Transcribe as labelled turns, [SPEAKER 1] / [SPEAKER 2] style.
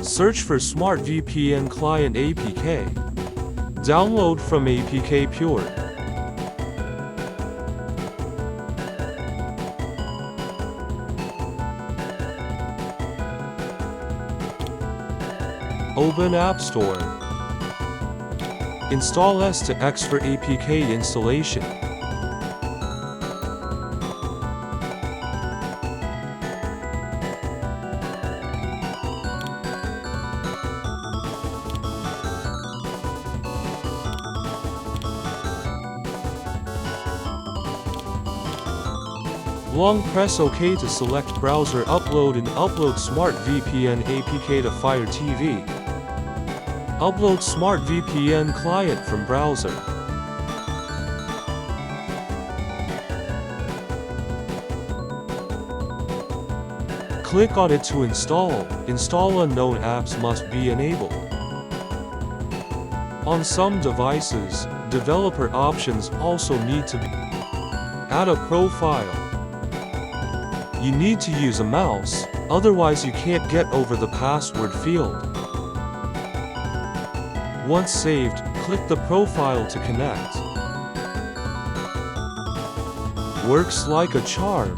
[SPEAKER 1] Search for Smart VPN Client APK. Download from APK Pure. Open App Store. Install DrayTek's for APK installation. Long press OK to select browser upload and upload Smart VPN APK to Fire TV. Upload Smart VPN Client from browser. Click on it to install. Install unknown apps must be enabled. On some devices, developer options also need to be. Add a profile. You need to use a mouse, otherwise you can't get over the password field. Once saved, click the profile to connect. Works like a charm.